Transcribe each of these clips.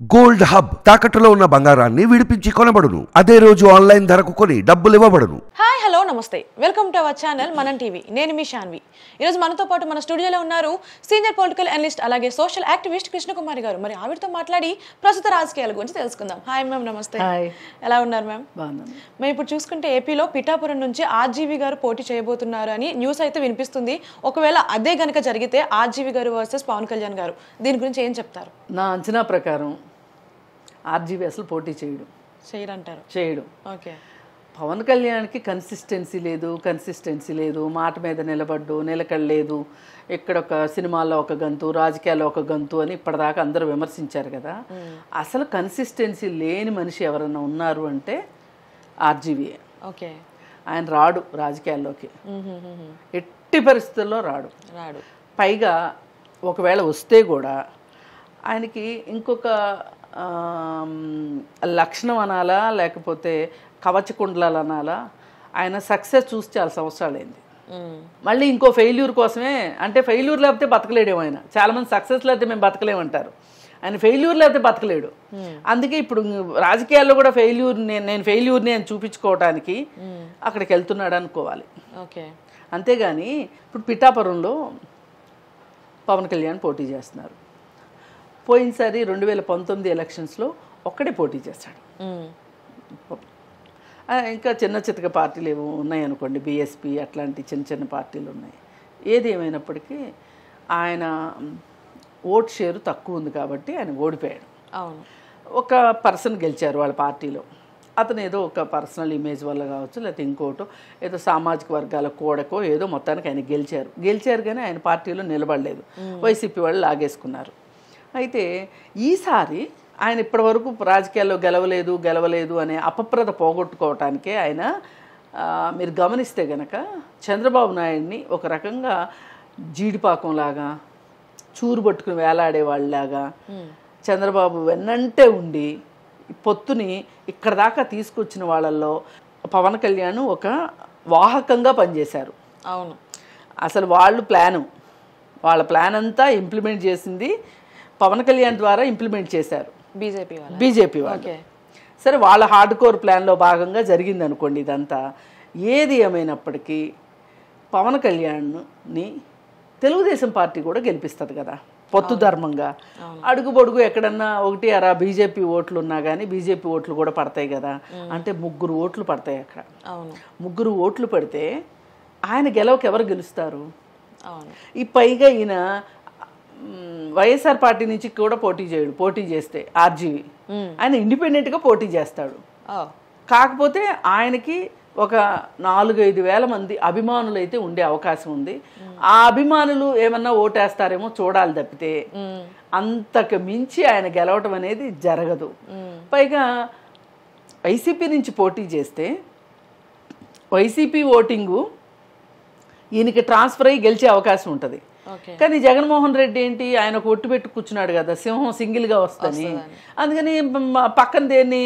Gold hub తాకట్టులో ఉన్న బంగారాన్ని విడిపించి కొనబడును. అదే రోజు ఆన్లైన్ ధరకు కొని డబ్బులు ఇవ్వబడును. హాయ్ హలో నమస్తే, వెల్కమ్ టు అవర్ ఛానల్ మనం టీవీ. నేను మీ శాన్వి. ఈరోజు మనతో పాటు మన స్టూడియోలో ఉన్నారు సీనియర్ పొలిటికల్ అనలిస్ట్ అలాగే సోషల్ యాక్టివిస్ట్ కృష్ణకుమారి గారు. మరి ఆవిడతో మాట్లాడి ప్రస్తుత రాజకీయాల గురించి తెలుసుకుందాం. హాయ్ మ్యామ్, నమస్తే. ఎలా ఉన్నారు మ్యామ్? మేము ఇప్పుడు చూసుకుంటే ఏపీలో పిఠాపురం నుంచి ఆర్జీవి గారు పోటీ చేయబోతున్నారు అని న్యూస్ అయితే వినిపిస్తుంది. ఒకవేళ అదే గనక జరిగితే ఆర్జీవి గారు వర్సెస్ పవన్ కళ్యాణ్ గారు, దీని గురించి ఏం చెప్తారు? నా అంచనా ప్రకారం ఆర్జీవి అసలు పోటీ చేయడు. ఓకే. పవన్ కళ్యాణ్కి కన్సిస్టెన్సీ లేదు, మాట మీద నిలకడలేదు. ఇక్కడ ఒక సినిమాల్లో ఒక గంతు, రాజకీయాల్లో ఒక గంతు అని ఇప్పటిదాకా అందరూ విమర్శించారు కదా. అసలు కన్సిస్టెన్సీ లేని మనిషి ఎవరన్నా ఉన్నారు అంటే ఆర్జీవి. ఓకే. ఆయన రాడు రాజకీయాల్లోకి, ఎట్టి పరిస్థితుల్లో రాడు. పైగా ఒకవేళ వస్తే కూడా ఆయనకి ఇంకొక లక్షణం అనాలా లేకపోతే కవచకుండలాలు అనాలా, ఆయన సక్సెస్ చూసి చాలా సంవత్సరాలైంది. మళ్ళీ ఇంకో ఫెయిల్యూర్ కోసమే, అంటే ఫెయిల్యూర్ లేకపోతే బతకలేడేమో ఆయన. చాలామంది సక్సెస్ లేకపోతే మేము బతకలేమంటారు, ఆయన ఫెయిల్యూర్ లేకపోతే బతకలేడు. అందుకే ఇప్పుడు రాజకీయాల్లో కూడా నేను ఫెయిల్యూర్ని అని చూపించుకోవడానికి అక్కడికి వెళ్తున్నాడు అనుకోవాలి. ఓకే. అంతేగాని ఇప్పుడు పిఠాపురంలో పవన్ కళ్యాణ్ పోటీ చేస్తున్నారు. పోయినసారి 2019 ఎలక్షన్స్లో ఒక్కడే పోటీ చేస్తాడు. ఇంకా చిన్న చితక పార్టీలు ఏవో ఉన్నాయనుకోండి, బీఎస్పీ అట్లాంటి చిన్న పార్టీలు ఉన్నాయి. ఏది ఏమైనప్పటికీ ఆయన ఓట్ షేరు తక్కువ ఉంది కాబట్టి ఆయన ఓడిపోయాడు. అవును. ఒక పర్సన్ గెలిచారు వాళ్ళ పార్టీలో. అతను ఏదో ఒక పర్సనల్ ఇమేజ్ వల్ల కావచ్చు, లేకపోతే ఇంకోటో ఏదో సామాజిక వర్గాల కూడకో ఏదో మొత్తానికి ఆయన గెలిచారు కానీ ఆయన పార్టీలో నిలబడలేదు. వైసీపీ వాళ్ళు లాగేసుకున్నారు. అయితే ఈసారి ఆయన ఇప్పటివరకు రాజకీయాల్లో గెలవలేదు అనే అపప్రద పోగొట్టుకోవటానికే ఆయన, మీరు గమనిస్తే గనక చంద్రబాబు నాయుడిని ఒక రకంగా జీడిపాకంలాగా చూరు పట్టుకుని వేలాడే వాళ్ళలాగా చంద్రబాబు వెన్నంటే ఉండి పొత్తుని ఇక్కడ దాకా తీసుకొచ్చిన వాళ్ళల్లో పవన్ కళ్యాణ్ ఒక వాహకంగా పనిచేశారు. అవును. అసలు వాళ్ళ ప్లాన్ అంతా ఇంప్లిమెంట్ చేసింది పవన్ కళ్యాణ్ ద్వారా ఇంప్లిమెంట్ చేశారు బీజేపీ వాళ్ళు. సరే, వాళ్ళ హార్డ్ కోర్ ప్లాన్లో భాగంగా జరిగింది అనుకోండి ఇదంతా. ఏది ఏమైనప్పటికీ పవన్ కళ్యాణ్ని తెలుగుదేశం పార్టీ కూడా గెలిపిస్తుంది కదా పొత్తు ధర్మంగా. అడుగు పొడుగు ఎక్కడన్నా ఒకటి అరా బీజేపీ ఓట్లు ఉన్నా కానీ బీజేపీ ఓట్లు కూడా పడతాయి కదా. అంటే 3 ఓట్లు పడతాయి అక్కడ. 3 ఓట్లు పడితే ఆయన గెలవకి ఎవరు గెలుస్తారు? ఈ పైగా ఈయన వైఎస్ఆర్ పార్టీ నుంచి కూడా పోటీ చేస్తే ఆర్జీవి ఆయన ఇండిపెండెంట్గా పోటీ చేస్తాడు. కాకపోతే ఆయనకి ఒక 4-5 వేల మంది అభిమానులు అయితే ఉండే అవకాశం ఉంది. ఆ అభిమానులు ఏమన్నా ఓటేస్తారేమో చూడాలి తప్పితే అంతకు మించి ఆయన గెలవటం అనేది జరగదు. పైగా వైసీపీ నుంచి పోటీ చేస్తే వైసీపీ ఓటింగు ఈయనకి ట్రాన్స్ఫర్ అయ్యి గెలిచే అవకాశం ఉంటుంది. కానీ జగన్మోహన్ రెడ్డి ఏంటి, ఆయన ఒక ఒట్టు పెట్టి కూర్చున్నాడు కదా, సింహం సింగిల్గా వస్తుంది. అందుకని పక్కన దేన్ని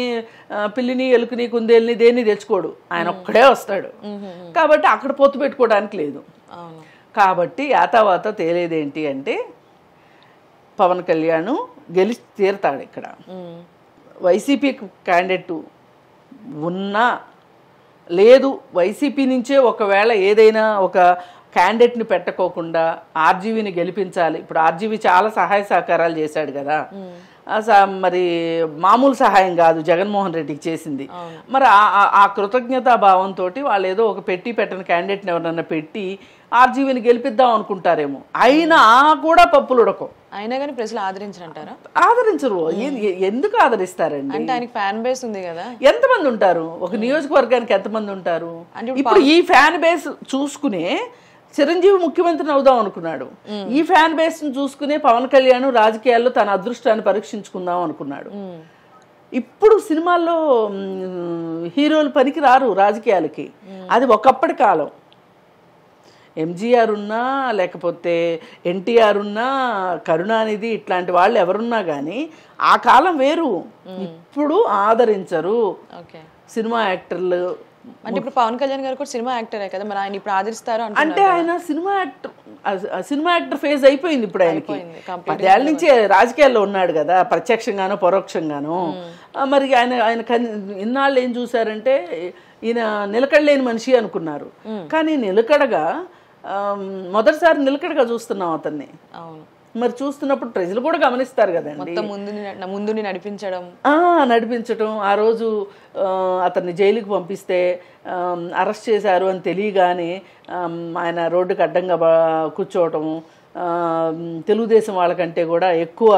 పిల్లిని ఎలుకని కుందేల్ని దేన్ని తెచ్చుకోడు, ఆయన ఒక్కడే వస్తాడు. కాబట్టి అక్కడ పొత్తు పెట్టుకోవడానికి లేదు. కాబట్టి యాతావాత తేలేదేంటి అంటే పవన్ కళ్యాణ్ గెలిచి తీరుతాడు. ఇక్కడ వైసీపీ క్యాండిడేట్ ఉన్నా లేదు, వైసీపీ నుంచే ఒకవేళ ఏదైనా ఒక క్యాండిడేట్ని పెట్టకోకుండా ఆర్జీవీని గెలిపించాలి. ఇప్పుడు ఆర్జీవీ చాలా సహాయ సహకారాలు చేశాడు కదా, మరి మామూలు సహాయం కాదు జగన్మోహన్ రెడ్డికి చేసింది. మరి ఆ కృతజ్ఞతా భావంతో వాళ్ళు ఏదో ఒక పెట్టని క్యాండిడేట్ని ఎవరన్నా పెట్టి ఆర్జీవీని గెలిపిద్దాం అనుకుంటారేమో. అయినా కూడా పప్పులు ఉడకం. అయినా కానీ ప్రజలు ఆదరించారంటారా? ఆదరించరు. ఎందుకు ఆదరిస్తారండి? అంటే ఆయనకి ఫ్యాన్ బేస్ ఉంది కదా. ఎంతమంది ఉంటారు ఒక నియోజకవర్గానికి? ఎంతమంది ఉంటారు? ఇప్పుడు ఈ ఫ్యాన్ బేస్ చూసుకునే చిరంజీవి ముఖ్యమంత్రిని అవుదాం అనుకున్నాడు. ఈ ఫ్యాన్ బేస్ ను చూసుకునే పవన్ కళ్యాణ్ రాజకీయాల్లో తన అదృష్టాన్ని పరీక్షించుకుందాం అనుకున్నాడు. ఇప్పుడు సినిమాల్లో హీరోలు పనికి రారు రాజకీయాలకి, అది ఒకప్పటి కాలం. ఎంజీఆర్ ఉన్నా లేకపోతే ఎన్టీఆర్ ఉన్నా కరుణానిధి ఇట్లాంటి వాళ్ళు ఎవరున్నా కానీ ఆ కాలం వేరు. ఇప్పుడు ఆదరించరు. సినిమా యాక్టర్లు అంటే ఇప్పుడు పవన్ కళ్యాణ్ గారు కూడా సినిమా యాక్టరే కదా, మరి ఆయన ఇప్పుడు ఆదరిస్తారు అంటే ఆయన సినిమా యాక్టర్ ఫేజ్ అయిపోయింది ఇప్పుడు ఆయనకి. 10 ఏళ్ళ నుంచి రాజకీయాల్లో ఉన్నాడు కదా, ప్రత్యక్షంగానో పరోక్షంగానో. మరి ఆయన ఇన్నాళ్ళు ఏం చూసారంటే ఈయన నిలకడలేని మనిషి అనుకున్నారు. కానీ నిలకడగా మొదటిసారి నిలకడగా చూస్తున్నాం అతన్ని. మరి చూస్తున్నప్పుడు ప్రజలు కూడా గమనిస్తారు కదండి, ముందుని నడిపించడం. ఆ రోజు అతన్ని జైలుకి పంపిస్తే అరెస్ట్ చేశారు అని తెలియగానే ఆయన రోడ్డుకి అడ్డంగా కూర్చోవటము, తెలుగుదేశం వాళ్ళకంటే కూడా ఎక్కువ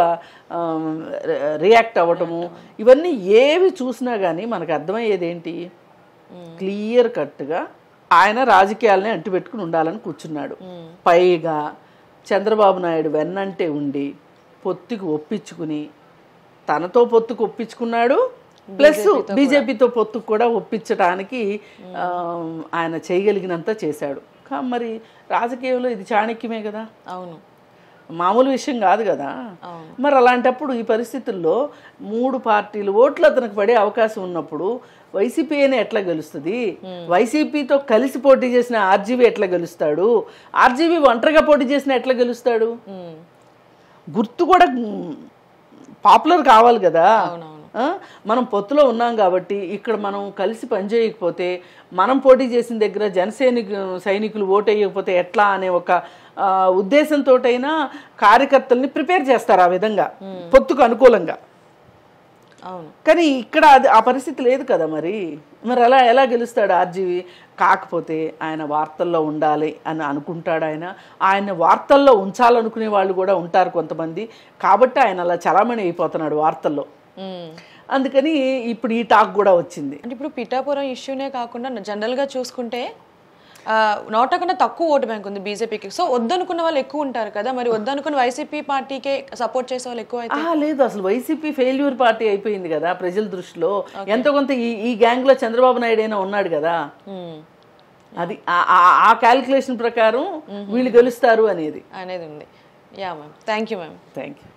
రియాక్ట్ అవ్వటము, ఇవన్నీ ఏవి చూసినా కానీ మనకు అర్థమయ్యేది ఏంటి, క్లియర్ కట్గా ఆయన రాజకీయాలని అంటిపెట్టుకుని ఉండాలని కూర్చున్నాడు. పైగా చంద్రబాబు నాయుడు వెన్నంటే ఉండి పొత్తుకు ఒప్పించుకుని, తనతో పొత్తుకు ఒప్పించుకున్నాడు, ప్లస్ బీజేపీతో పొత్తుకు కూడా ఒప్పించడానికి ఆయన చేయగలిగినంత చేశాడు. మరి రాజకీయంలో ఇది చాణక్యమే కదా, అవును, మామూలు విషయం కాదు కదా. మరి అలాంటప్పుడు ఈ పరిస్థితుల్లో 3 పార్టీలు ఓట్లు అతనికి పడే అవకాశం ఉన్నప్పుడు వైసీపీ అని ఎట్లా గెలుస్తుంది, వైసీపీతో కలిసి పోటీ చేసిన ఆర్జీవీ ఎట్లా గెలుస్తాడు, ఆర్జీవీ ఒంటరిగా పోటీ చేసిన ఎట్లా గెలుస్తాడు, గుర్తు కూడా పాపులర్ కావాలి కదా. మనం పొత్తులో ఉన్నాం కాబట్టి ఇక్కడ మనం కలిసి పనిచేయకపోతే, మనం పోటీ చేసిన దగ్గర సైనికులు ఓటు వేయకపోతే ఎట్లా అనే ఒక ఉద్దేశంతో అయినా కార్యకర్తల్ని ప్రిపేర్ చేస్తారు ఆ విధంగా పొత్తుకు అనుకూలంగా. కానీ ఇక్కడ ఆ పరిస్థితి లేదు కదా. మరి అలా ఎలా గెలుస్తాడు ఆర్జీవీ? కాకపోతే ఆయన వార్తల్లో ఉండాలి అని అనుకుంటాడు. ఆయన వార్తల్లో ఉంచాలనుకునే వాళ్ళు కూడా ఉంటారు కొంతమంది, కాబట్టి ఆయన అలా చలామణి అయిపోతున్నాడు వార్తల్లో. అందుకని ఇప్పుడు ఈ టాక్ కూడా వచ్చింది. అంటే ఇప్పుడు పిఠాపురం ఇష్యూనే కాకుండా జనరల్గా చూసుకుంటే నోట కన్నా తక్కువ ఓటు బ్యాంక్ ఉంది బీజేపీకి. సో వద్దనుకున్న వాళ్ళు ఎక్కువ ఉంటారు కదా, మరి వద్దనుకున్న వైసీపీ పార్టీకే సపోర్ట్ చేసే వాళ్ళు ఎక్కువ అయితే లేదు. అసలు వైసీపీ ఫెయిల్యూర్ పార్టీ అయిపోయింది కదా ప్రజల దృష్టిలో. ఎంతో కొంత ఈ గ్యాంగ్ లో చంద్రబాబు నాయుడు అయినా ఉన్నాడు కదా, అది ఆ క్యాలిక్యులేషన్ ప్రకారం వీళ్ళు గెలుస్తారు అనేది ఉంది. Yeah ma'am, thank you ma'am. Thank you.